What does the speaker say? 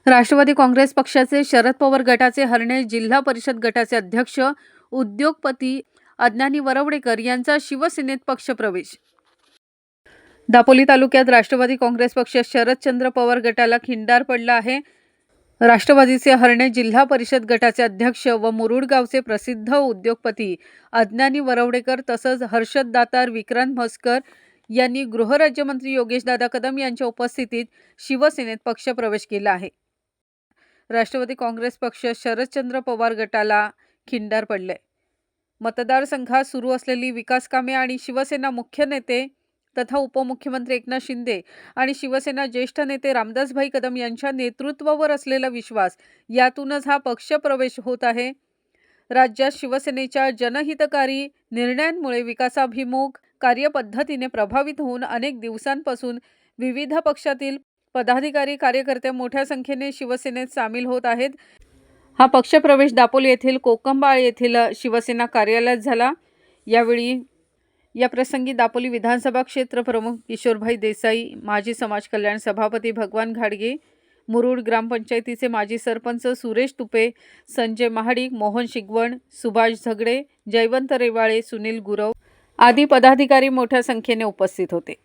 राष्ट्रवादी काँग्रेस पक्षाचे शरद पवार गटाचे हरणे जिल्हा परिषद गटाचे अध्यक्ष उद्योगपती अज्ञानी वरवडेकर यांचा शिवसेनेत पक्षप्रवेश. दापोली तालुक्यात राष्ट्रवादी काँग्रेस पक्ष शरदचंद्र पवार गटाला खिंडार पडला आहे. राष्ट्रवादीचे हरणे जिल्हा परिषद गटाचे अध्यक्ष व मुरुड गावचे प्रसिद्ध उद्योगपती अज्ञानी वरवडेकर तसंच हर्षद दातार, विक्रांत म्हसकर यांनी गृहराज्यमंत्री योगेशदादा कदम यांच्या उपस्थितीत शिवसेनेत पक्षप्रवेश केला आहे. राष्ट्रवादी काँग्रेस पक्ष शरदचंद्र पवार गटाला खिंडार पडले. मतदारसंघात सुरू असलेली विकास कामे आणि शिवसेना मुख्य नेते तथा उपमुख्यमंत्री एकनाथ शिंदे आणि शिवसेना ज्येष्ठ नेते रामदासभाई कदम यांच्या नेतृत्वावर असलेला विश्वास यातूनच हा पक्षप्रवेश होत आहे. राज्यात शिवसेनेच्या जनहितकारी निर्णयांमुळे विकासाभिमुख कार्यपद्धतीने प्रभावित होऊन अनेक दिवसांपासून विविध पक्षातील पदाधिकारी कार्यकर्ते मोठ्या संख्येने शिवसेनेत सामील होत आहेत. हा पक्षप्रवेश दापोली येथील कोकंबाळ येथील शिवसेना कार्यालयात झाला. या प्रसंगी दापोली विधानसभा क्षेत्र प्रमुख किशोरभाई देसाई, माजी समाज कल्याण सभापती भगवान घाडगे, मुरुड ग्रामपंचायतीचे माजी सरपंच सुरेश तुपे, संजय महाडिक, मोहन शिगवण, सुभाष झगडे, जयवंत रेवाळे, सुनील गुरव आदी पदाधिकारी मोठ्या संख्येने उपस्थित होते.